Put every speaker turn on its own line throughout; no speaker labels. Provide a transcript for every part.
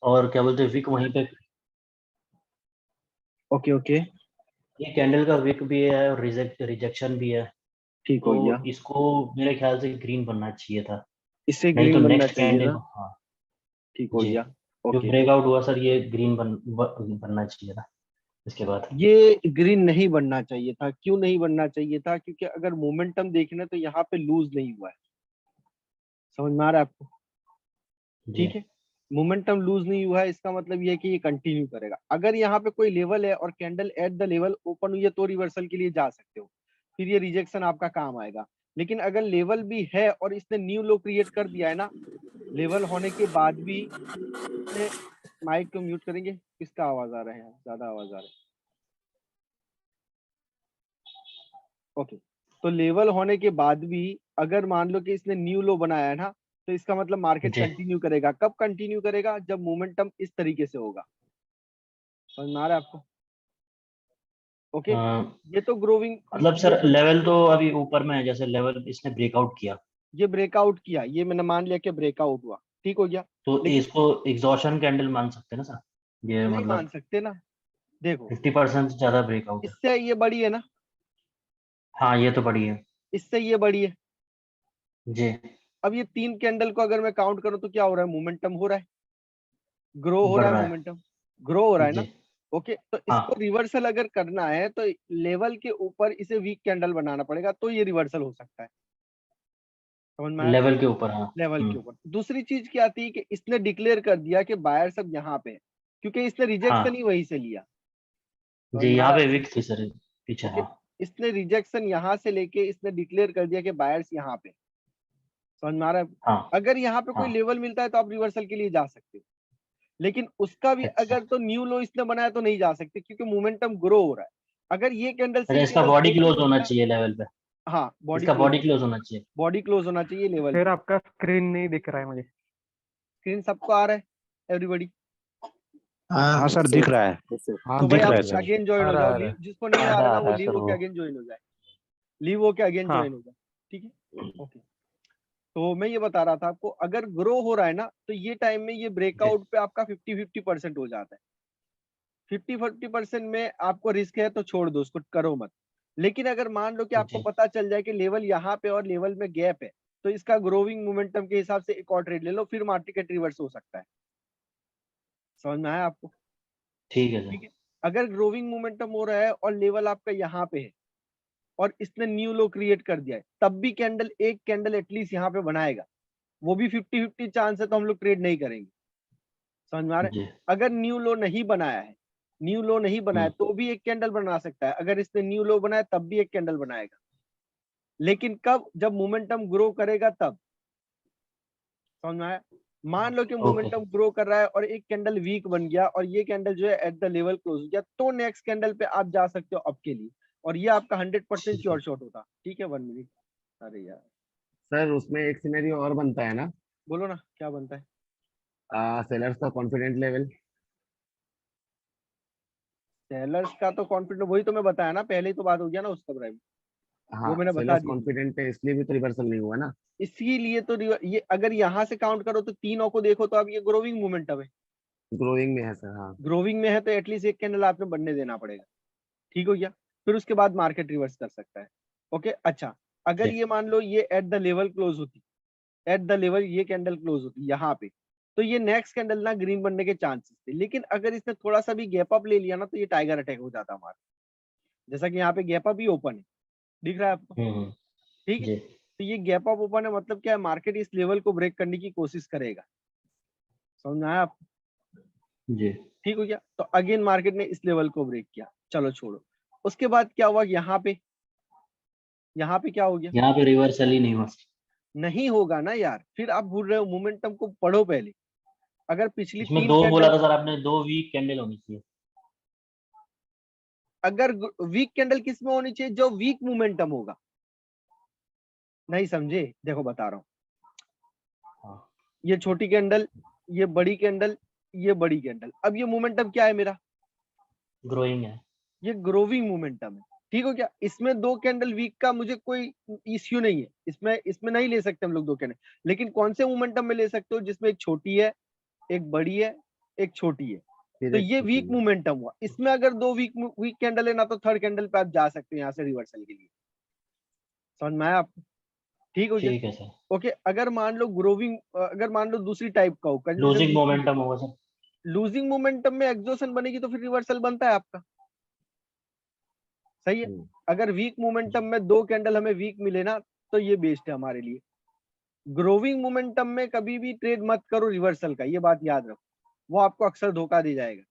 और क्या बोलते हैं विक वहीं पे,
ओके ओके,
ये कैंडल का विक भी है और रिजेक्शन भी है।
ठीक
तो
हो गया।
इसको मेरे ख्याल से ग्रीन बनना चाहिए था,
इससे
नहीं तो
ग्रीन बनना
नेक्स्ट
चाहिए
कैंडल।
था।
हाँ
ठीक हो
जी,
गया।
जो
ओके,
ब्रेकआउट हुआ सर ये ग्रीन बनना चाहिए था इसके बाद।
ये ग्रीन नहीं बनना चाहिए था। क्यों नहीं बनना चाहिए था? क्योंकि अगर मोमेंटम देखना तो यहाँ पे लूज नहीं हुआ है। समझ में आ रहा है आपको?
जी
ठीक है, मोमेंटम लूज नहीं हुआ है, इसका मतलब ये है कि ये कंटिन्यू करेगा। अगर यहाँ पे कोई लेवल है और candle at the level open हुई है तो रिवर्सल के लिए जा सकते हो, फिर ये रिजेक्शन आपका काम आएगा। लेकिन अगर लेवल भी है और इसने न्यू लो क्रिएट कर दिया है ना, लेवल होने के बाद भी इसने, माइक को म्यूट करेंगे, किसका आवाज आ रहा है? ज्यादा आवाज आ रहा है। ओके, तो लेवल होने के बाद भी अगर मान लो कि इसने न्यू लो बनाया है ना, तो इसका मतलब मार्केट
जी।
कंटिन्यू करेगा। कब कंटिन्यू करेगा? जब मोमेंटम इस तरीके से होगा। समझ में आ रहा है आपको? ओके, ये तो ग्रोविंग,
मतलब
ये
सर लेवल तो अभी ऊपर में है, जैसे लेवल इसने ब्रेकआउट किया
ये ब्रेकआउट किया, ये मैंने मान लिया कि ब्रेकआउट हुआ, ठीक हो गया।
तो
लेकिन
इसको एग्जॉशन कैंडल मान सकते हैं ना सर, ये
नहीं मान
मतलब
सकते ना। देखो,
50% से ज्यादा ब्रेकआउट है।
इससे ये बड़ी है ना,
हाँ ये तो बड़ी है।
इससे ये बड़ी है।
जी,
अब ये तीन कैंडल को अगर मैं काउंट करूं तो क्या हो रहा है? मोमेंटम हो रहा है, ग्रो हो
बढ़
रहा है,
रहा है।
मोमेंटम ग्रो हो रहा है ना।
जी
ओके, तो इसको
हाँ
रिवर्सल अगर करना है तो लेवल के ऊपर इसे वीक कैंडल बनाना पड़ेगा, तो ये रिवर्सल हो सकता है। समझ में आया?
लेवल के ऊपर, हाँ।
लेवल के ऊपर। दूसरी चीज क्या आती है कि इसने डिक्लेयर कर दिया कि बायर सब यहाँ पे है, क्योंकि इसने रिजेक्शन ही
हाँ
वहीं से लिया। समझ
जी,
में आ
यहाँ
रहा है
पे
आपको?
विक थी सर पीछे,
ओके,
हाँ।
इसने रिजेक्शन यहाँ से लेके इसने डिक्लेयर कर दिया कि बायर्स यहाँ पे। समझ में आ रहा है?
हाँ
अगर यहाँ पे कोई
हाँ।
लेवल मिलता है तो आप रिवर्सल के लिए जा सकते हो, लेकिन उसका भी
अच्छा
अगर तो न्यू लो इसने बनाया तो नहीं जा सकते, क्योंकि मोमेंटम ग्रो हो रहा है। अगर ये कैंडल
अच्छा,
सिर्फ
इसका
केवल
बॉडी
ओपन
क्लोज होना
होती ना,
चाहिए लेवल पे,
हाँ बॉडी
इसका
क्लोज
बॉडी
होना
क्लोज
चाहिए।
होना चाहिए।
बॉडी क्लोज होना चाहिए लेवल
फिर
पे।
आपका स्क्रीन नहीं दिख रहा है मुझे।
स्क्रीन सबको आ रहा है? एवरीबॉडी?
हाँ हाँ सर, दिख रहा है।
हाँ
तो भाई
दिख रहा
आप
है सर।
अगेन ज्वाइन
आ
हो
रहा
जाओ।
है, आ रहा
लीव,
है।
जिसको नहीं आ रहा ना
आ
वो
रहा है
लीव
सर
होके
वो।
अगेन ज्वाइन हो जाए। लीव होके अगेन
हाँ
ज्वाइन हो जाए, ठीक है। ओके, तो मैं ये बता रहा था आपको, अगर ग्रो हो रहा है ना तो ये टाइम में ये
जी
ब्रेकआउट पे आपका 50-50% हो जाता है। 50-50% में आपको रिस्क है तो छोड़ दो उसको, करो मत। लेकिन अगर मान लो कि आपको
जी।
पता चल जाए कि लेवल यहाँ पे और लेवल में गैप है, तो इसका ग्रोविंग मोमेंटम के हिसाब से एक और ट्रेड ले लो, फिर मार्केट रिवर्स हो सकता है। समझ में आया आपको?
ठीक है सर।
ठीक है, अगर ग्रोविंग मोमेंटम हो रहा है और लेवल आपका यहाँ पे है और इसने न्यू लो क्रिएट कर दिया है, तब भी कैंडल, एक कैंडल एटलीस्ट यहाँ पे बनाएगा, वो भी 50-50 चांस है, तो हम लोग ट्रेड नहीं करेंगे। समझ में आ रहा है?
जी।
अगर न्यू लो नहीं बनाया है, न्यू लो नहीं बनाया तो भी एक कैंडल बना सकता है। अगर इसने न्यू लो बनाया तब भी एक कैंडल बनाएगा, लेकिन कब? जब मोमेंटम ग्रो करेगा तब। समझ में आया? मान लो कि
ओके
मोमेंटम
सर।
ग्रो कर रहा है और एक कैंडल वीक बन गया और ये कैंडल जो है एट द लेवल क्लोज हो गया, तो नेक्स्ट कैंडल पे आप जा सकते हो अप के लिए, और ये आपका 100%
ठीक है।
श्योर शॉट होता। ठीक है, 1 मिनट। अरे यार,
सर उसमें एक सिनेरियो और बनता है ना,
बोलो ना क्या बनता है?
सेलर्स का कॉन्फिडेंट लेवल।
सेलर्स का तो कॉन्फिडेंस, वही तो मैं बताया ना, पहले ही तो बात हो गया ना उसका प्राइम,
हाँ,
वो मैंने बता
सेलर्स
दिया।
कॉन्फिडेंट है इसलिए भी तो रिवर्सल नहीं हुआ ना।
इसीलिए तो ये अगर यहाँ से काउंट करो तो तीनों को देखो तो अब ये ग्रोविंग मोमेंटम है।
ग्रोइंग में है सर, हाँ।
ग्रोविंग में है तो एटलीस्ट एक कैंडल आपने बनने देना पड़ेगा। ठीक हो गया? फिर उसके बाद मार्केट रिवर्स कर सकता है। ओके, अच्छा, अगर
जी
ये मान लो ये एट द लेवल क्लोज होती, एट द लेवल ये कैंडल क्लोज होती यहाँ पे, तो ये नेक्स्ट कैंडल ना ग्रीन बनने के चांसेस थे। लेकिन अगर इसने थोड़ा सा भी गैप अप ले लिया ना तो ये टाइगर अटैक हो जाता हमारा। जैसा कि यहाँ पे गैप अप ही ओपन है, दिख रहा है आपको? ठीक है,
जी
तो ये गैप अप ओपन है, मतलब क्या है? मार्केट इस लेवल को ब्रेक करने की कोशिश करेगा। समझ में आया आपको?
जी।
ठीक हो गया? तो अगेन मार्केट ने इस लेवल को ब्रेक किया, चलो छोड़ो। उसके बाद क्या हुआ? यहाँ पे क्या हो गया?
यहाँ पे रिवर्सल ही नहीं हुआ।
नहीं होगा ना यार, फिर आप भूल रहे हो। मोमेंटम को पढ़ो पहले। अगर पिछली
इसमें
तीन
दो बोला
कैंडल,
था सर आपने, 2 वीक कैंडल होनी चाहिए।
अगर वीक कैंडल किस में होनी चाहिए? जो वीक मोमेंटम होगा। नहीं समझे? देखो बता रहा हूँ,
हाँ
ये छोटी कैंडल, ये बड़ी कैंडल, ये बड़ी कैंडल, अब ये मोमेंटम क्या है मेरा?
ग्रोइंग है।
ये ग्रोविंग मोमेंटम है। ठीक हो गया? इसमें दो कैंडल वीक का मुझे कोई इश्यू नहीं है, इसमें नहीं ले सकते हम लोग दो कैंडल। लेकिन कौन से मोमेंटम में ले सकते हो? जिसमें एक छोटी है, एक बड़ी है, एक छोटी है,
फिर
तो
एक
ये
छोटी
वीक
है।
मोमेंटम हुआ। इसमें अगर दो वीक कैंडल है ना, तो थर्ड कैंडल पे आप जा सकते हो यहाँ से रिवर्सल के लिए। समझ में आया आपको? ठीक हो गया।
ठीक है सर।
ओके, अगर मान लो ग्रोविंग, अगर मान लो दूसरी टाइप का हो,
लूजिंग मोमेंटम होगा सर।
लूजिंग मोमेंटम में एक्सोशन बनेगी तो फिर रिवर्सल बनता है आपका, सही है।
हम्म,
अगर वीक मोमेंटम में दो कैंडल हमें वीक मिले ना, तो ये बेस्ट है हमारे लिए। ग्रोविंग मोमेंटम में कभी भी ट्रेड मत करो रिवर्सल का, ये बात याद रखो, वो आपको अक्सर धोखा दे जाएगा,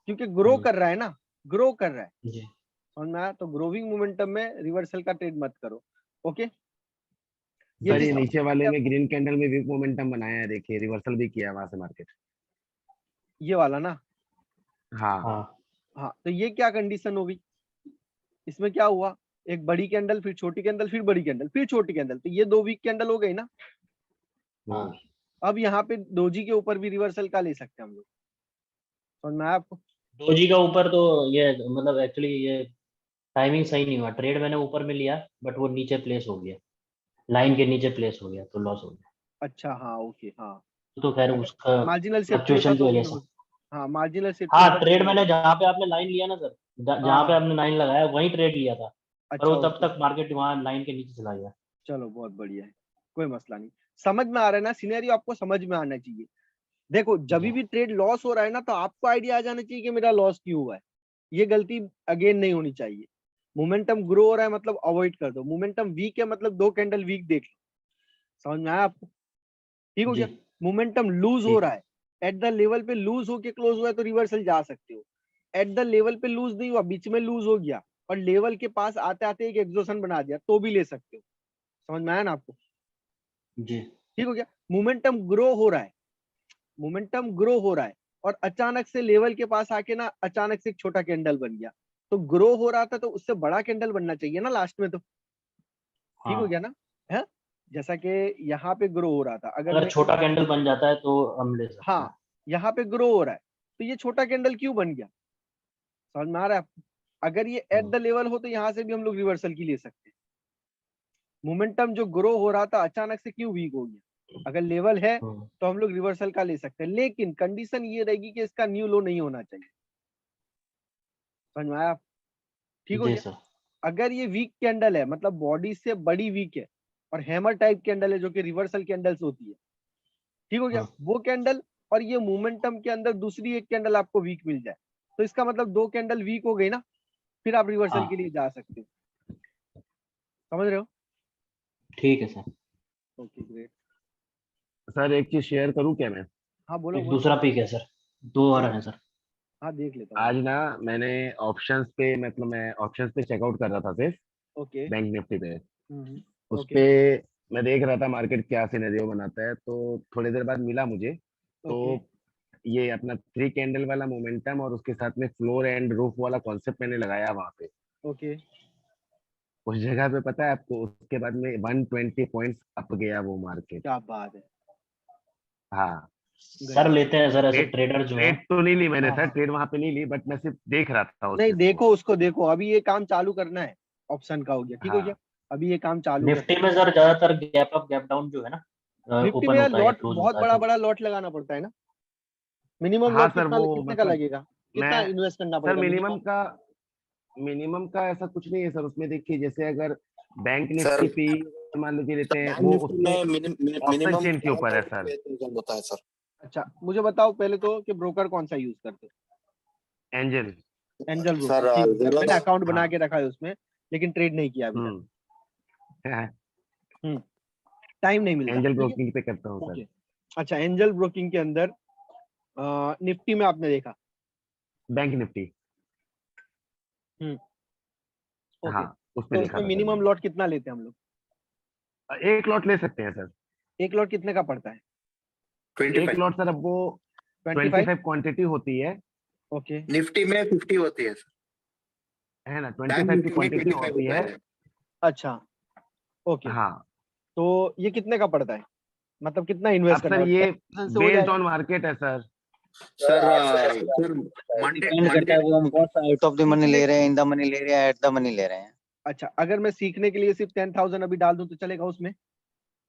क्योंकि ग्रो कर रहा है ना, ग्रो कर रहा है।
जी
समझ में आया? तो ग्रोविंग मोमेंटम में रिवर्सल का ट्रेड मत करो। ओके,
सर ये
भी
नीचे वाले में ग्रीन कैंडल में वीक मोमेंटम बनाया है, देखिए रिवर्सल भी किया है वहां से मार्केट।
ये वाला ना,
हाँ
हाँ
हाँ, तो ये क्या कंडीशन हो गई, इसमें क्या हुआ, एक बड़ी कैंडल, फिर छोटी कैंडल, फिर बड़ी कैंडल, फिर छोटी कैंडल, तो ये दो वीक कैंडल हो गई ना।
हाँ।
अब यहाँ पे डोजी के ऊपर भी रिवर्सल का ले सकते हैं हम लोग। समझ में आया आपको?
डोजी का ऊपर तो ये मतलब एक्चुअली ये टाइमिंग सही नहीं हुआ, ट्रेड मैंने ऊपर में लिया बट वो नीचे प्लेस हो गया, लाइन के नीचे प्लेस हो गया तो लॉस हो गया।
अच्छा, हाँ, ओके, हाँ।
तो खैर
अगर
उसका
मार्जिनल शिफ्ट होता
फ्लक्चुएशन की
तो
वजह
भी
से।
हाँ, मार्जिनल शिफ्ट
हाँ
होता तो
ट्रेड
भी
मैंने जहाँ पे आपने लाइन लिया ना सर, जहाँ पे
हाँ,
आपने लाइन लगाया वहीं ट्रेड लिया था, पर
अच्छा,
वो तब
ओके,
तक मार्केट वहाँ लाइन के नीचे चला गया।
चलो बहुत बढ़िया है, कोई मसला नहीं। समझ में आ रहा है ना, सिनेरियो आपको समझ में आना चाहिए। देखो, जब
जी
भी ट्रेड लॉस हो रहा है ना, तो आपको आइडिया आ जाना चाहिए कि मेरा लॉस क्यों हुआ है। ये गलती अगेन नहीं होनी चाहिए। मोमेंटम ग्रो हो रहा है मतलब अवॉइड कर दो, मोमेंटम वीक है मतलब दो कैंडल वीक देख लो। समझ में आया आपको? ठीक हो
जी
गया। मोमेंटम लूज हो
ठीक
रहा
है।
है, एट द लेवल पे लूज होके क्लोज हुआ है तो रिवर्सल जा सकते हो। एट द लेवल पे लूज नहीं हुआ, बीच में लूज हो गया और लेवल के पास आते आते एक एक्सोशन बना दिया, तो भी ले सकते हो। समझ में आया ना आपको?
जी
ठीक हो गया। मोमेंटम ग्रो हो रहा है, मोमेंटम ग्रो हो रहा है और अचानक से लेवल के पास आके ना अचानक से एक छोटा कैंडल बन गया, तो ग्रो हो रहा था तो उससे बड़ा कैंडल बनना चाहिए ना लास्ट में, तो ठीक हो
हाँ,
गया ना है। जैसा कि यहाँ पे ग्रो हो रहा था, अगर
अगर
मैं
छोटा कैंडल बन जाता है तो हम ले सकते हैं।
हाँ, यहाँ पे ग्रो हो रहा है, तो ये छोटा कैंडल क्यों बन गया? समझ में आ रहा है आपको? अगर ये एट द लेवल हो तो यहाँ से भी हम लोग रिवर्सल की ले सकते हैं। मोमेंटम जो ग्रो हो रहा था अचानक से क्यों वीक हो गया, अगर लेवल है
हम्म,
तो हम लोग रिवर्सल का ले सकते हैं, लेकिन कंडीशन ये रहेगी कि इसका न्यू लो नहीं होना चाहिए। समझ में आया आप? ठीक हो
जी
गया।
सर।
अगर ये वीक कैंडल है मतलब बॉडी से बड़ी वीक है और हैमर टाइप कैंडल है जो कि रिवर्सल कैंडल्स होती है, ठीक हो गया,
हम्म,
वो कैंडल और ये मोमेंटम के अंदर दूसरी एक कैंडल आपको वीक मिल जाए, तो इसका मतलब दो कैंडल वीक हो गई ना, फिर आप रिवर्सल के
हाँ
लिए जा सकते हो। समझ रहे हो?
ठीक है सर।
Okay, great.
सर एक चीज शेयर करूँ क्या मैं?
हाँ, बोलो
एक
बोलो।
दूसरा पिक है सर, दो और है सर।
हाँ, देख लेता हूँ।
आज ना मैंने ऑप्शंस पे, मतलब मैं ऑप्शंस पे चेकआउट कर रहा था सिर्फ,
ओके।
बैंक निफ्टी पे। उस
ओके।
पे मैं देख रहा था मार्केट क्या सिनेरियो बनाता है, तो थोड़ी देर बाद मिला मुझे, तो
ओके।
ये अपना थ्री कैंडल वाला मोमेंटम और उसके साथ में फ्लोर एंड रूफ वाला कॉन्सेप्ट मैंने लगाया वहां पे।
ओके।
उस जगह पे पता है आपको, उसके बाद में 120 पॉइंट्स अप गया वो मार्केट।
क्या बात है,
हाँ,
सर
गजब।
लेते हैं सर, ऐसे
ट्रेड
ट्रेडर जो है।
ट्रेड तो नहीं ली मैंने
हाँ
सर,
हाँ।
ट्रेड वहां पे नहीं ली, बट मैं सिर्फ देख रहा था उस
नहीं,
चीज को।
देखो उसको, देखो अभी ये काम चालू करना है, ऑप्शन का हो गया, ठीक हो गया।
हाँ
अभी ये काम चालू कर,
निफ्टी में सर ज्यादातर गैप अप गैप डाउन जो है ना,
निफ्टी में
ओपन
यार
होता है या
लॉट,
क्लोज
बहुत
होता है
बड़ा
तो।
बड़ा लॉट लगाना पड़ता है ना। मिनिमम
हाँ
लॉट
सर,
कितना
वो
कितने का
मतलब
लगेगा, कितना
मैं,
इन्वेस्ट करना
सर
पड़ेगा मिनिमम?
मिनिमम का ऐसा कुछ नहीं है सर। उसमें देखिए, जैसे अगर बैंक
सर
निफ्टी पे मान लीजिए लेते हैं,
बैंक
वो
निफ्टी
उसमें
में
ऑप्शन
मिनिमम
चेन के ऊपर है सर।
5,000 होता है सर।
अच्छा, मुझे बताओ पहले तो कि ब्रोकर कौन सा यूज करते
एंजल।
हो? एंजल
सर
ब्रोकर, ठीक है,
जरा
मैंने अकाउंट बना
हाँ।
के रखा है उसमें, लेकिन ट्रेड नहीं किया अभी तक।
हम्म।
टाइम नहीं मिल रहा,
एंजल
ठीक है।
ब्रोकिंग पे करता हूँ सर।
ओके। अच्छा, एंजल ब्रोकिंग के अंदर निफ्टी में आपने देखा।
Bank Nifty.
हम्म। ओके,
हाँ, उस पे
तो
देखा
उसमें
था सर
मिनिमम
मैंने।
लॉट कितना लेते हैं हम लोग?
एक लॉट ले सकते हैं सर।
एक लॉट कितने का पड़ता है?
एक
25
लॉट सर, अब वो
25।
25 क्वांटिटी होती है
ओके।
निफ्टी में 50 होती है सर।
है ना,
बैंक
25 की
निफ्टी में
क्वांटिटी
25
होती
होता
है।
है।
अच्छा। ओके,
हाँ।
तो ये कितने का पड़ता है, मतलब कितना
अब
इन्वेस्ट करना
सर
है,
ये
10% से हो
बेस्ड
जाएगा?
ऑन मार्केट है sir.
Sir sir Monday
depend करता है वो हम कौन सा आउट ऑफ द मनी
सीखने,
ले रहे हैं, इन द मनी ले रहे हैं, एट द मनी ले रहे हैं।
अच्छा, अगर मैं सीखने के लिए सिर्फ 10,000 अभी डाल दूं तो चलेगा उसमें?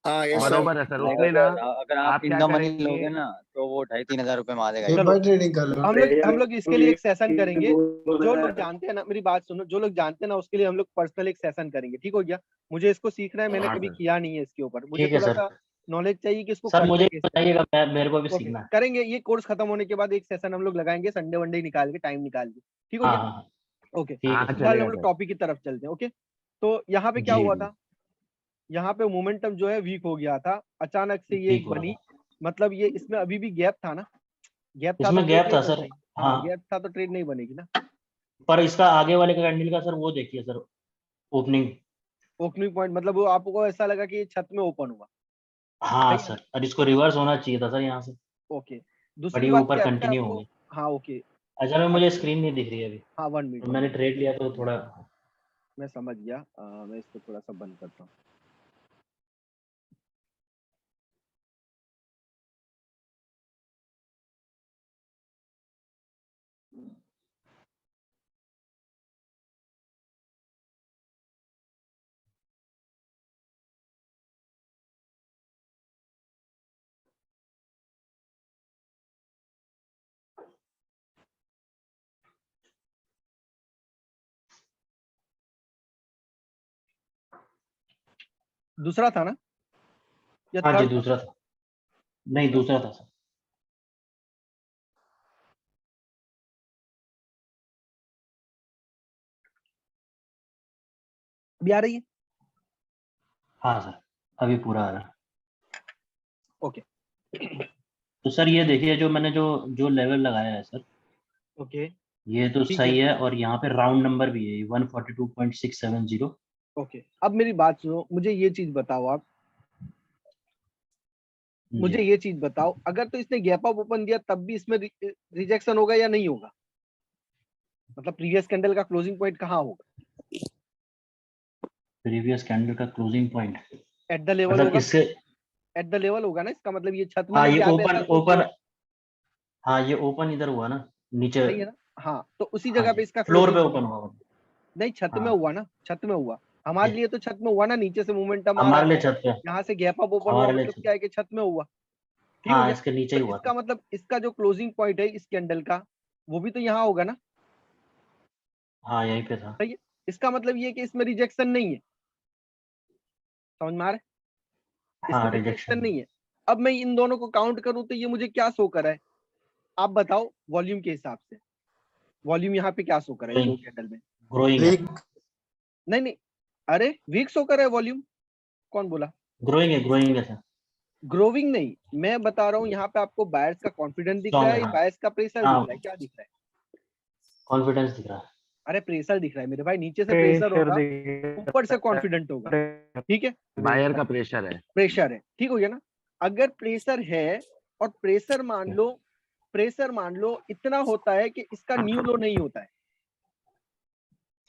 हाँ यस सर
बरोबर है सर
लाइक
उसमें ना
अगर
आप
आप इन
क्या
द मनी
करेंगे
लोगे ना तो वो 2,500-3,000 रुपए में आ जाएगा।
चलो
बाय ट्रेडिंग कर लो।
हम लोग इसके लिए एक सेशन करेंगे। जो लोग जानते हैं ना, मेरी बात सुनो, जो लोग जानते हैं ना उसके लिए हम लोग पर्सनल एक सेशन करेंगे, ठीक हो गया। मुझे इसको सीखना है, मैंने
हाँ
कभी
सर
किया नहीं है इसके ऊपर, मुझे
ठीक है
थोड़ा
सर।
सा नॉलेज चाहिए कि इसको
सर
करना
मुझे
कैसे है।
बताइएगा, मेरे को भी
ओके
सीखना है।
करेंगे, ये कोर्स खत्म होने के बाद एक सेशन हम लोग लगाएंगे, संडे वनडे निकाल के, टाइम निकाल के, ठीक हो
हाँ
गया।
हाँ
ओके
ठीक है
हाँ
सर।
फिलहाल हम
चलेगा
लोग
सर
टॉपिक की तरफ चलते हैं। ओके तो यहाँ पे क्या
जी
हुआ
जी
था, यहाँ पे मोमेंटम जो है वीक हो गया था, अचानक से ये
ठीक हुआ
बनी,
था।
मतलब ये इसमें अभी भी गैप था ना, गैप था तो
इसमें
ट्रेड
गैप
नहीं
था
बनना
सर।
चाहिए। हाँ
हाँ
गैप था तो ट्रेड नहीं बनेगी ना।
पर इसका आगे वाले का कैंडल का सर वो देखिए सर, ओपनिंग।
ओपनिंग पॉइंट मतलब वो आपको ऐसा लगा कि ये छत में ओपन हुआ,
हाँ
सही है ना।
सर, और इसको रिवर्स होना चाहिए था सर यहाँ से,
ओके
बट
दूसरी
ये
बात
ऊपर
क्या पता है
कंटिन्यू हो
आपको।
गया।
हाँ ओके
असल में मुझे स्क्रीन नहीं दिख रही है अभी,
हाँ 1 मिनट
तो मैंने ट्रेड लिया तो थोड़ा।
मैं समझ गया। मैं इसको थोड़ा सा बंद करता हूँ। दूसरा था ना या
हाँ जी
थर्ड था।
दूसरा था, नहीं दूसरा था सर।
अभी आ रही है।
हाँ सर अभी पूरा आ रहा है।
ओके
तो सर ये देखिए, जो मैंने जो जो लेवल लगाया है सर,
ओके
ये तो
ठीक
सही
है।
है, और यहाँ पे राउंड नंबर भी है 142.670।
ओके अब मेरी बात सुनो, मुझे ये चीज बताओ आप, मुझे
जी
ये चीज बताओ, अगर तो इसने गैप अप ओपन दिया तब भी इसमें रिजेक्शन होगा या नहीं होगा, मतलब प्रीवियस कैंडल का क्लोजिंग पॉइंट कहाँ होगा,
प्रीवियस कैंडल का closing point
at the level
मतलब
होगा,
इससे,
एट द लेवल होगा ना, इसका मतलब ये छत में
हाँ
नहीं
ये
गया, आप
ओपन
ऐसा सोच
ओपन,
लो।
हाँ ये ओपन इधर हुआ ना नीचे।
सही है ना। हाँ तो उसी
हाँ
जगह पे
जी,
इसका
फ्लोर
क्लोजिंग
पे
पॉइंट,
ओपन हुआ।
नहीं छत में
हाँ
हुआ ना, छत में हुआ, हमारे
जी,
लिए तो छत में हुआ ना, नीचे से मोमेंटम आ रहा
हमारे
है,
लिए छत पे,
यहाँ से गैप अप ओपन हुआ
हमारे लिए
मतलब
छत।
क्या है कि छत में हुआ, ठीक हो
हाँ
गया।
इसके नीचे
तो
ही हुआ
इसका
था।
मतलब इसका जो क्लोजिंग पॉइंट है इस कैंडल का, वो भी तो यहाँ होगा ना।
हाँ यहीं पे था।
सही है, इसका मतलब ये है कि इसमें रिजेक्शन नहीं है, समझ में आ रहा है,
हाँ
इसमें रिजेक्शन
रिजेक्शन।
नहीं है। अब मैं इन दोनों को काउंट करूं तो ये मुझे क्या शो कर रहा है, आप बताओ वॉल्यूम के हिसाब से, वॉल्यूम यहाँ पे क्या शो कर रहा है इन दो कैंडल में।
ग्रोइंग है,
वीक
नहीं नहीं, अरे वीक शो कर रहा है वॉल्यूम, कौन बोला।
ग्रोइंग है सर।
ग्रोविंग नहीं, मैं बता रहा हूँ यहाँ पे आपको बायर्स का कॉन्फिडेंस दिख रहा
स्ट्रॉन्ग
है
है,
या
हाँ
बायर्स का प्रेशर दिख
हाँ
रहा है, क्या दिख रहा है।
कॉन्फिडेंस दिख रहा है।
अरे प्रेशर दिख रहा है मेरे भाई, नीचे से प्रेशर
प्रेशर
होगा,
दिख
ऊपर से कॉन्फिडेंट होगा, ठीक है।
बायर का प्रेशर है
प्रेशर है, ठीक हो गया ना। अगर प्रेशर है और प्रेशर मान लो इतना होता है कि इसका न्यू लो नहीं होता है,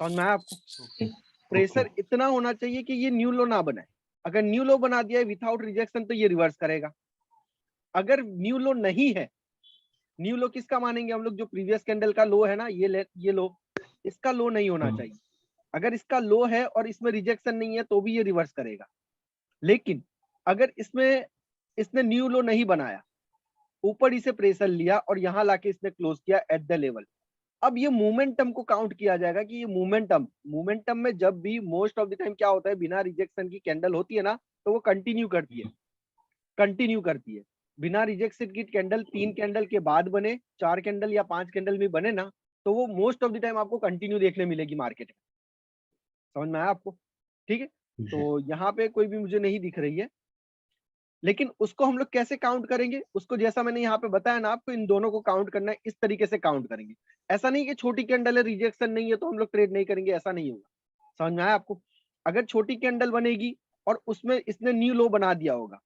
समझ में आया आपको।
Okay okay.
प्रेशर इतना होना चाहिए कि ये न्यू लो ना बनाए, अगर न्यू लो बना दिया है विथआउट रिजेक्शन तो ये रिवर्स करेगा। अगर न्यू लो नहीं है, न्यू लो किसका मानेंगे हम लोग, जो प्रीवियस कैंडल का लो है ना, ये लो, इसका लो नहीं होना चाहिए। अगर इसका लो है और इसमें रिजेक्शन नहीं है तो भी ये रिवर्स करेगा। लेकिन अगर इसने न्यू लो नहीं बनाया, ऊपर ही से प्रेशर लिया और यहां लाके इसने क्लोज किया एट द लेवल, अब ये मोमेंटम को काउंट किया जाएगा कि ये मोमेंटम में जब भी मोस्ट ऑफ द टाइम क्या होता है, बिना रिजेक्शन की कैंडल होती है ना तो वो कंटिन्यू करती है। बिना रिजेक्शन की कैंडल 3 कैंडल के बाद बने, 4 कैंडल या 5 कैंडल में बने ना, तो वो मोस्ट ऑफ द टाइम आपको कंटिन्यू देखने मिलेगी मार्केट में, समझ में आया आपको, ठीक है। तो यहाँ पे कोई भी मुझे नहीं दिख रही है, लेकिन उसको हम लोग कैसे काउंट करेंगे, उसको जैसा मैंने यहाँ पे बताया ना आपको, इन दोनों को काउंट करना है, इस तरीके से काउंट करेंगे। ऐसा नहीं कि छोटी कैंडल है रिजेक्शन नहीं है तो हम लोग ट्रेड नहीं करेंगे, ऐसा नहीं होगा, समझ में आया आपको। अगर छोटी कैंडल बनेगी और उसमें इसने न्यू लो बना दिया होगा,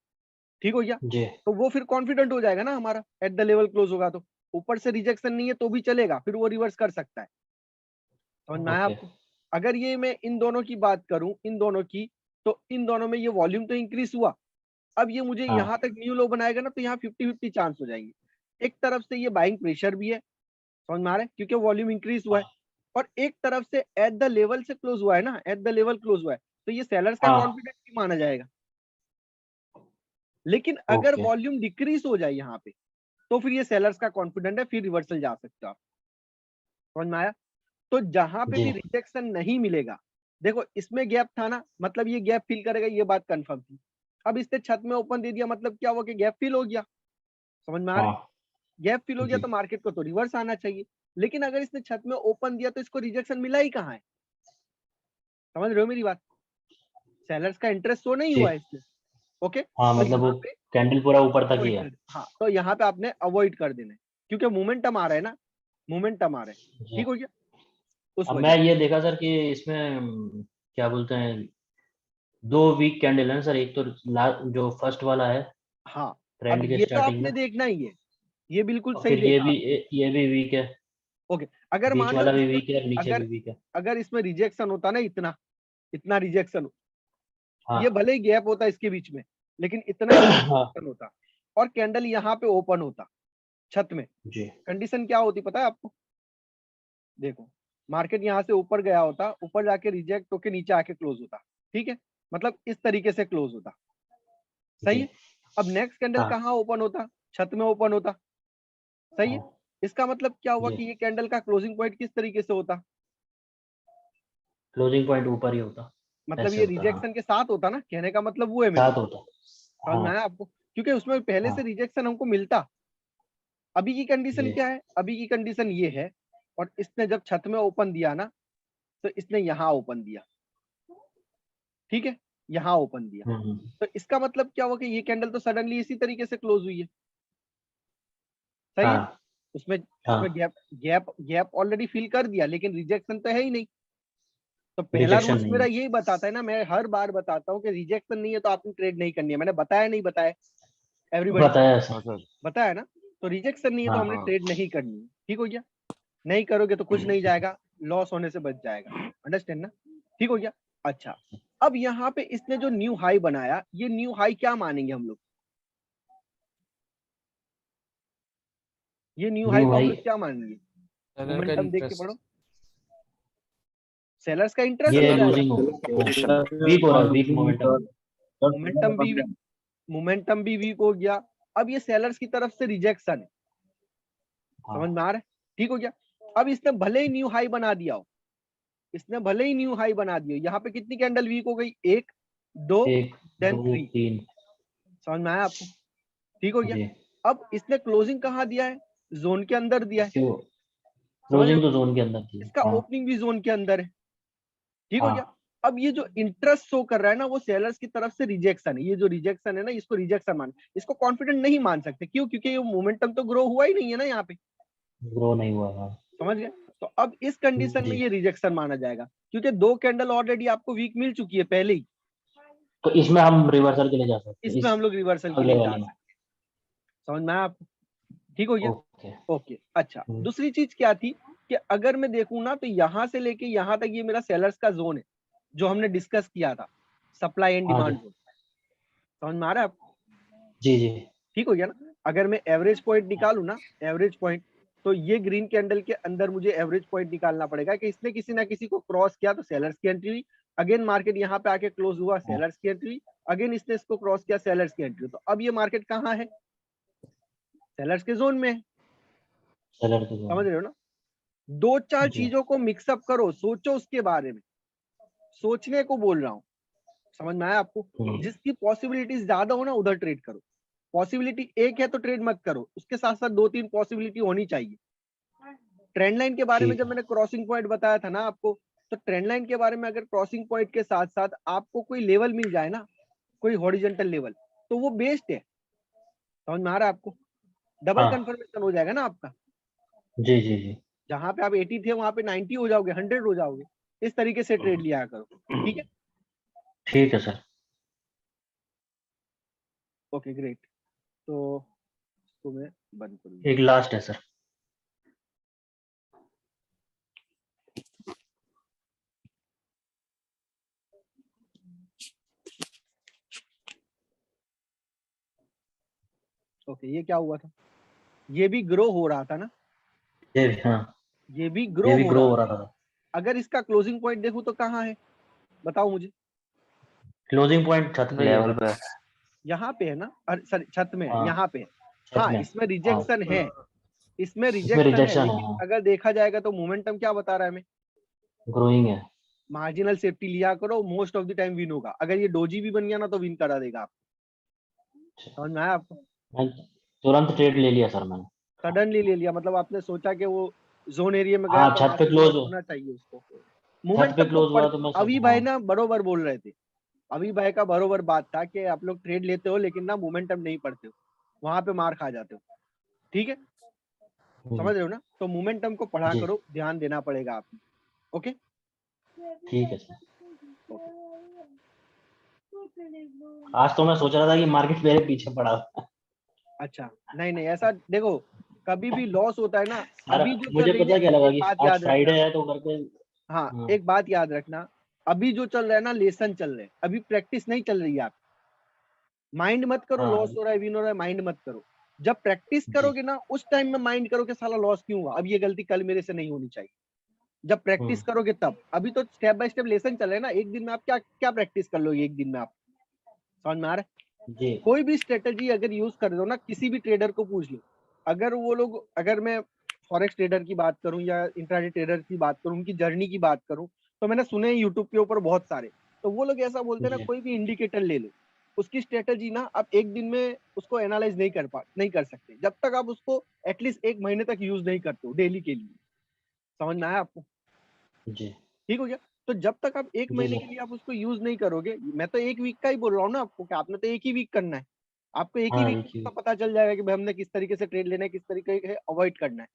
ठीक हो गया,
जी
तो वो फिर कॉन्फिडेंट हो जाएगा ना हमारा, एट द लेवल क्लोज होगा तो ऊपर से रिजेक्शन नहीं है तो भी चलेगा, फिर वो रिवर्स कर सकता है, समझ में आया
ओके।
आपको। अगर ये मैं इन दोनों की बात करूं, इन दोनों की, तो इन दोनों में ये वॉल्यूम तो इंक्रीज हुआ, अब ये मुझे
हाँ
यहाँ तक न्यू लो बनाएगा ना तो यहाँ 50-50 चांस हो जाएंगे। एक तरफ से ये बाइंग प्रेशर भी है, समझ में आ रहा है, क्योंकि वॉल्यूम इंक्रीज हुआ है, और एक तरफ से एट द लेवल से क्लोज हुआ है ना, एट द लेवल क्लोज हुआ है, तो ये सेलर्स का
हाँ
कॉन्फिडेंस भी माना जाएगा, लेकिन अगर
Okay.
वॉल्यूम डिक्रीज हो जाए यहाँ पे तो फिर ये सेलर्स का कॉन्फिडेंट है, फिर रिवर्सल जा सकते हो आप। समझ में आया? तो जहां पे भी
जी
रिजेक्शन नहीं मिलेगा, देखो इसमें गैप था ना, मतलब ये गैप फिल करेगा, ये बात कंफर्म थी। अब इसने छत में ओपन दे दिया, मतलब क्या हुआ कि गैप फिल हो गया। समझ में आ रहा है?
हाँ
गैप फिल हो गया
जी
तो मार्केट को तो रिवर्स आना चाहिए, लेकिन अगर इसने छत में ओपन दिया तो इसको रिजेक्शन मिला ही कहाँ है? समझ रहे हो मेरी बात? सेलर्स का इंटरेस्ट शो नहीं
जी
हुआ है इसमें। ओके,
हाँ,
तो
मतलब वो
यहाँ पे
कैंडल पूरा ऊपर तक ही
अवॉइड
है।
कर, हाँ तो यहाँ पे आपने अवॉइड कर देना है, क्योंकि मोमेंटम आ रहा है ना, मोमेंटम आ रहा है।
जी।
ठीक हो गया? उस
अब
वजह
मैं
से।
ये देखा सर कि इसमें क्या बोलते हैं, 2 वीक कैंडल है सर। एक तो जो फर्स्ट वाला है
हाँ, अब
ट्रेंड के
ये तो
स्टार्टिंग
आपने
में,
देखना ही है, ये बिल्कुल
और
सही
फिर ये
देखा
भी
आपने।
ये भी वीक है,
ओके, अगर
बीच
मान लो
वाला भी
इसमें,
वीक है और नीचे
अगर
भी वीक है।
अगर इसमें रिजेक्शन होता ना, इतना इतना रिजेक्शन,
हाँ
ये भले ही गैप होता इसके बीच में, लेकिन इतना ही
हाँ
रिजेक्शन होता और कैंडल यहाँ पे ओपन होता छत में,
जी
कंडीशन क्या होती पता है आपको? देखो, मार्केट यहाँ से ऊपर गया होता, ऊपर जाके रिजेक्ट होके नीचे आके क्लोज होता। ठीक है, मतलब इस तरीके से क्लोज होता। सही
जी
है? अब नेक्स्ट कैंडल
हाँ
कहाँ ओपन होता? छत में ओपन होता। सही है?
हाँ
इसका मतलब क्या हुआ
जी।
कि ये कैंडल का क्लोजिंग पॉइंट किस तरीके से होता?
क्लोजिंग पॉइंट ऊपर ही होता,
मतलब
ऐसे
ये
होता। हाँ
रिजेक्शन के साथ होता ना, कहने का मतलब वो है मेरा।
साथ होता।
समझ में
हाँ
आया आपको? क्योंकि उसमें पहले से
हाँ
रिजेक्शन हमको मिलता। अभी की कंडीशन
जी
क्या है? अभी की कंडीशन ये है, और इसने जब छत में ओपन दिया ना, तो इसने यहाँ ओपन दिया। ठीक है, यहाँ ओपन दिया,
हम्म।
तो इसका मतलब क्या हुआ कि ये कैंडल तो सडनली इसी तरीके से क्लोज हुई है। सही है?
हाँ
उसमें
हाँ
उसमें gap gap gap already fill कर दिया, लेकिन रिजेक्शन तो है ही नहीं। तो पहला
रिजेक्शन
रूल्स
नहीं
मेरा
है।
यही बताता है ना, मैं हर बार बताता हूँ कि रिजेक्शन नहीं है तो आपने ट्रेड नहीं करनी है। मैंने बताया नहीं बताया? एवरीबडी
बताया
हाँ
सर।
सर।
बताया ना? तो रिजेक्शन नहीं है तो
हाँ
हमने
हाँ
ट्रेड नहीं करनी है। ठीक हो गया? नहीं करोगे तो कुछ नहीं जाएगा, लॉस होने से बच जाएगा। अंडरस्टैंड ना? ठीक हो गया? अच्छा, अब यहाँ पे इसने जो न्यू हाई बनाया, ये न्यू हाई क्या मानेंगे हम लोग? ये न्यू हाई
न्यू
को हम
हाई,
लोग क्या मानेंगे?
सेलर का
मोमेंटम देख के
इंटरेस्ट।
पढ़ो। सेलर्स का इंटरेस्ट
ये
हो जाएगा।
लूजिंग हो,
पोजीशन
वीक हो रहा है, वीक मोमेंटम।
मोमेंटम भी मोमेंटम भी वीक हो गया। अब ये सेलर्स की तरफ से रिजेक्शन है।
हाँ
समझ में आ रहा है? ठीक हो गया? अब इसने भले ही न्यू हाई बना दिया हो, इसने भले ही न्यू हाई बना दिया हो, यहाँ पे कितनी कैंडल वीक हो गई? 1 2
1
देन
2
3।
3
समझ में आया आपको? ठीक हो गया?
जी।
अब इसने क्लोजिंग कहाँ दिया है? जोन के अंदर दिया है।
क्यों?
समझ रहे
क्लोजिंग
हो?
तो जोन के अंदर थी।
इसका
हाँ
ओपनिंग भी जोन के अंदर है। ठीक हो गया?
हाँ
अब ये जो इंटरेस्ट शो कर रहा है ना, वो सेलर्स की तरफ से रिजेक्शन है। ये जो रिजेक्शन है ना, इसको रिजेक्शन मान, इसको कॉन्फिडेंट नहीं मान सकते। क्यों? क्योंकि ये मोमेंटम तो ग्रो हुआ ही नहीं है ना यहाँ पे।
ग्रो नहीं हुआ। हाँ
समझ गए? तो अब इस कंडीशन में
जी।
ये रिजेक्शन माना जाएगा, क्योंकि 2 कैंडल ऑलरेडी आपको वीक मिल चुकी है पहले ही।
तो इसमें हम रिवर्सल के लिए जा सकते हैं,
इसमें
इस
हम लोग रिवर्सल के
अगले
लिए जा
वाले में।
सकते हैं। समझ में आया आपको? ठीक हो गया?
ओके।
ओके, अच्छा,
हम्म।
दूसरी चीज क्या थी कि अगर मैं देखूं ना, तो यहां से लेके यहां तक ये मेरा सेलर्स का जोन है, जो हमने डिस्कस किया था, सप्लाई एंड
हाँ जी
डिमांड जोन। समझ में आ रहा है आपको?
जी जी
ठीक हो गया ना? अगर मैं एवरेज पॉइंट निकालू ना, एवरेज पॉइंट, तो ये ग्रीन कैंडल के अंदर मुझे एवरेज पॉइंट निकालना पड़ेगा कि इसने किसी ना किसी को क्रॉस किया तो सेलर्स की एंट्री हुई। अगेन मार्केट यहाँ पे आके क्लोज हुआ,
हाँ।
सेलर्स की एंट्री हुई। अगेन इसने इसको क्रॉस किया, सेलर्स की एंट्री। तो अब ये मार्केट कहाँ है? सेलर्स के जोन में है।
सेलर के
समझ
जोन।
रहे हो ना? 2-4
जी
चीजों को मिक्सअप करो, सोचो उसके बारे में, सोचने को बोल रहा हूँ। समझ में आया आपको? जिसकी पॉसिबिलिटीज ज्यादा हो ना, उधर ट्रेड करो। पॉसिबिलिटी एक है तो ट्रेड मत करो, उसके साथ साथ 2-3 पॉसिबिलिटी होनी चाहिए। ट्रेंड लाइन के बारे में
ठीक
जब
है।
मैंने क्रॉसिंग पॉइंट बताया था ना आपको, तो ट्रेंड लाइन के बारे में अगर क्रॉसिंग पॉइंट के साथ साथ आपको कोई लेवल मिल जाए ना, कोई हॉरिजॉन्टल लेवल, तो वो बेस्ट है। समझ में आ रहा है आपको? डबल
हाँ
कंफर्मेशन हो जाएगा ना आपका।
जी जी जी
जहां पे आप 80 थे वहां पे 90 हो जाओगे, 100 हो जाओगे। इस तरीके से ट्रेड लिया करो। ठीक है?
ठीक है सर।
Okay, great. तो इसको मैं बंद करूंगा।
एक लास्ट है सर।
ओके, ये क्या हुआ था? ये भी ग्रो हो रहा था ना,
ये भी, हाँ
ये भी
ये
ग्रो
भी
हो
ग्रो
रहा
हो
था।
रहा था।
अगर इसका क्लोजिंग पॉइंट देखूं तो कहाँ है? बताओ मुझे।
क्लोजिंग पॉइंट छत पे ही है
लेवल
सर।
पे।
यहाँ पे है ना, सॉरी छत में है,
हाँ,
यहाँ पे है।
छत
हाँ
में।
इसमें रिजेक्शन है, इसमें
इसमें
रिजेक्शन है,
रिजेक्शन है,
लेकिन
हाँ,
अगर देखा जाएगा तो मोमेंटम क्या बता रहा है हमें,
ग्रोइंग है।
मार्जिनल सेफ्टी लिया करो, most of the time win होगा। अगर ये डोजी भी बन गया ना तो विन करा देगा आपको। समझ में आया आपको?
मैं तुरंत ट्रेड ले लिया सर मैंने।
सडनली ले लिया, मतलब आपने सोचा कि वो जोन एरिया में गया
हाँ,
तो
छत
वहां
पे
से
क्लोज
क्लोज होना चाहिए उसको।
छत पे
मोमेंटम को
क्लोज हुआ तो मैं
अभी
सोचा,
भाई
हाँ।
ना बरोबर बोल रहे थे, अभी भाई का बरोबर बात था कि आप लोग ट्रेड लेते हो लेकिन ना मोमेंटम नहीं पढ़ते हो, वहां पे मार खा जाते हो। ठीक है, समझ रहे हो ना? तो मोमेंटम को पढ़ा
जी,
करो, ध्यान देना पड़ेगा आपको। ओके,
ठीक है सर। आज तो मैं सोच रहा था कि मार्केट मेरे पीछे पड़ा हुआ है।
अच्छा नहीं नहीं, ऐसा देखो, कभी भी लॉस होता है ना,
सर
अभी जो चल
मुझे
रही
पता
है,
क्या लगा
एक
कि
बात
आज
याद
फ्राइडे
रखना।
है तो करके।
हाँ
हाँ,
एक बात याद रखना, अभी जो चल रहा है ना लेसन चल रहे हैं, अभी प्रैक्टिस नहीं चल रही है। आप माइंड मत करो
हाँ,
लॉस हो रहा है विन हो रहा है, माइंड मत करो। जब प्रैक्टिस
जी,
करोगे ना उस टाइम में माइंड करो कि साला लॉस क्यों हुआ, अब ये गलती कल मेरे से नहीं होनी चाहिए। जब प्रैक्टिस करोगे तब, अभी तो स्टेप बाय स्टेप लेसन चल रहे हैं ना, एक दिन में आप क्या क्या प्रैक्टिस कर लोगे एक दिन में आप? समझ में आ रहा है?
जी,
कोई भी स्ट्रेटेजी अगर यूज कर रहे हो ना, किसी भी ट्रेडर को पूछ लो, अगर वो लोग, अगर मैं फॉरेक्स ट्रेडर की बात करूं या इंट्राडे ट्रेडर की बात करूं, उनकी जर्नी की बात करूं, तो मैंने सुने यूट्यूब के ऊपर बहुत सारे, तो वो लोग ऐसा बोलते हैं ना,
जी,
कोई भी इंडिकेटर ले लो, उसकी स्ट्रेटेजी ना आप एक दिन में उसको एनालाइज नहीं कर सकते जब तक आप उसको एटलीस्ट एक महीने तक यूज नहीं करते हो डेली के लिए। समझ में आया आपको?
जी,
ठीक हो गया? तो जब तक आप एक
जी
महीने के
सर।
लिए आप उसको यूज नहीं करोगे, मैं तो एक वीक का ही बोल रहा हूँ ना आपको, कि आपने तो एक ही वीक करना है, आपको एक ही
हाँ,
वीक में
देखिए।
तो पता चल जाएगा कि भाई हमने किस तरीके से ट्रेड लेना है, किस तरीके से अवॉइड करना है।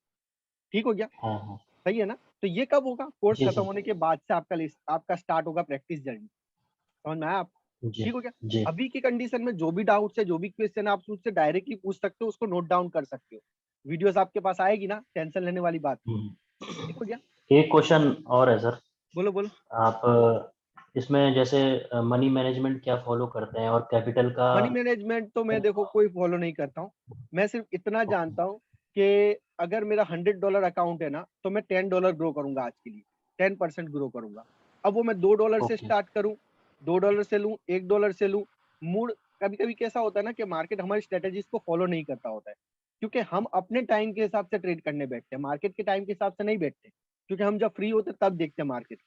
ठीक हो गया?
हाँ, हाँ,
सही है ना? तो ये कब होगा? कोर्स
जी
खत्म
सर।
होने के बाद से आपका स्टार्ट होगा प्रैक्टिस जर्नी। समझ में आया आपको?
जी,
ठीक हो गया?
जी,
अभी की कंडीशन में जो भी डाउट्स है, जो भी क्वेश्चन है, आप मुझसे डायरेक्टली पूछ सकते हो, उसको नोट डाउन कर सकते हो, वीडियोस आपके पास आएगी ना, टेंशन लेने वाली बात नहीं। ठीक हो गया?
एक क्वेश्चन और है सर।
बोलो बोलो।
आप इसमें जैसे मनी मैनेजमेंट क्या फॉलो करते हैं और कैपिटल का?
मनी मैनेजमेंट तो मैं देखो कोई फॉलो नहीं करता हूँ। मैं सिर्फ इतना जानता हूँ कि अगर मेरा $100 अकाउंट है ना, तो मैं $10 ग्रो करूंगा आज के लिए, 10% ग्रो करूंगा। अब वो मैं $2 से
ओके,
स्टार्ट करूं, $2 से लूं, $1 से लूं, मूड कभी कभी कैसा होता है ना कि मार्केट हमारी स्ट्रेटेजीज को फॉलो नहीं करता होता है, क्योंकि हम अपने टाइम के हिसाब से ट्रेड करने बैठते हैं, मार्केट के टाइम के हिसाब से नहीं बैठते, क्योंकि हम जब फ्री होते तब देखते हैं मार्केट।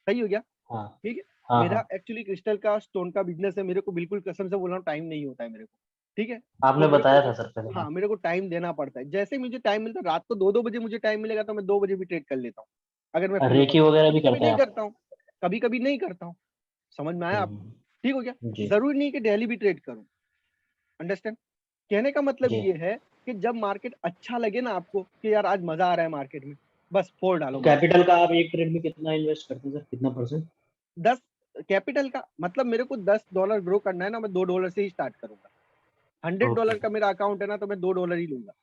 सही हो गया?
हाँ,
ठीक है।
हाँ,
मेरा
हाँ,
एक्चुअली क्रिस्टल का स्टोन का बिजनेस है, मेरे को बिल्कुल कसम से बोल रहा हूँ टाइम नहीं होता है मेरे को। ठीक है,
आपने
तो मेरे
बताया
को,
था सर पहले।
हाँ मेरे को टाइम देना पड़ता है। जैसे मुझे टाइम मिलता है, रात को 2-2 बजे मुझे टाइम मिलेगा तो मैं 2 बजे भी ट्रेड कर लेता हूँ, अगर मैं फ्री होता
रेकी
हूँ।
वगैरह भी
कभी कभी
करते हैं
नहीं
आप?
करता हूँ, कभी कभी नहीं करता हूँ। समझ में आया आपको?
हम्म,
ठीक हो गया?
जी,
जरूरी नहीं कि डेली भी ट्रेड करूँ। अंडरस्टैंड? कहने का मतलब
जी।
ये है कि जब मार्केट अच्छा लगे ना आपको कि यार आज मजा आ रहा है मार्केट में, बस फोड़ डालो
तो
मार्केट।
कैपिटल का आप एक ट्रेड में कितना इन्वेस्ट करते हैं सर, कितना परसेंट?
10 कैपिटल का मतलब, मेरे को $10 ग्रो करना है ना, मैं $2 से ही स्टार्ट करूंगा।
ओके,
$100 का मेरा अकाउंट है ना, तो मैं $2 ही लूंगा।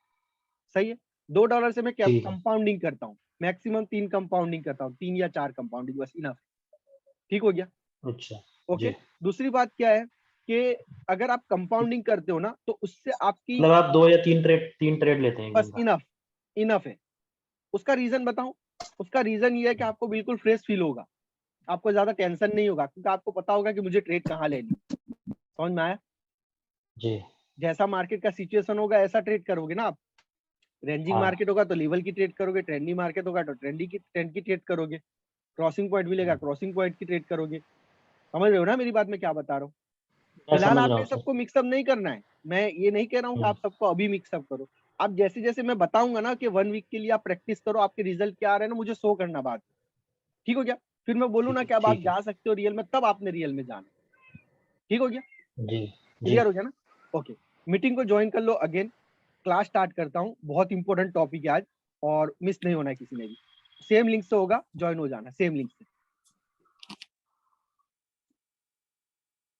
सही है? $2 से मैं क्या
ठीक है।
कंपाउंडिंग करता हूँ, मैक्सिमम 3 कंपाउंडिंग करता हूँ, 3 या 4 कंपाउंडिंग बस इनफ। ठीक हो गया?
अच्छा,
ओके।
जी।
दूसरी बात क्या है कि अगर आप कंपाउंडिंग करते हो ना, तो उससे आपकी,
मतलब आप 2 या 3 ट्रेड लेते हैं एक
बस
दिन का?
इनफ, इनफ है। उसका रीजन बताऊं? उसका रीजन ये है कि आपको बिल्कुल फ्रेश फील होगा, आपको ज्यादा टेंशन नहीं होगा, क्योंकि आपको पता होगा कि मुझे ट्रेड कहाँ लेनी। समझ में आया?
जी,
जैसा मार्केट का सिचुएशन होगा ऐसा ट्रेड करोगे ना आप। रेंजिंग
हाँ,
मार्केट होगा तो लेवल की ट्रेड करोगे, ट्रेंडी मार्केट होगा तो ट्रेंड की ट्रेड करोगे, क्रॉसिंग पॉइंट मिलेगा क्रॉसिंग पॉइंट की ट्रेड करोगे। समझ रहे हो ना मेरी बात में क्या बता रहा हूँ?
मैं
फिलहाल
समझ रहा
आपने
हूँ सर।
सबको मिक्सअप नहीं करना है, मैं ये नहीं कह रहा हूँ कि
हम्म,
आप सबको अभी मिक्सअप करो। आप जैसे जैसे मैं बताऊंगा ना कि 1 वीक के लिए आप प्रैक्टिस करो, आपके रिजल्ट क्या आ रहे हैं ना मुझे शो करना बाद में। ठीक हो गया? फिर मैं बोलूँ ना कि अब आप
ठीक है।
जा सकते हो रियल में, तब आपने रियल में जाना। ठीक हो गया?
जी, जी,
क्लियर हो गया ना? ओके, मीटिंग को ज्वाइन कर लो अगेन। क्लास स्टार्ट करता हूँ, बहुत इंपॉर्टेंट टॉपिक है आज, और मिस नहीं होना है किसी ने भी। सेम लिंक से होगा, ज्वाइन हो जाना सेम लिंक से।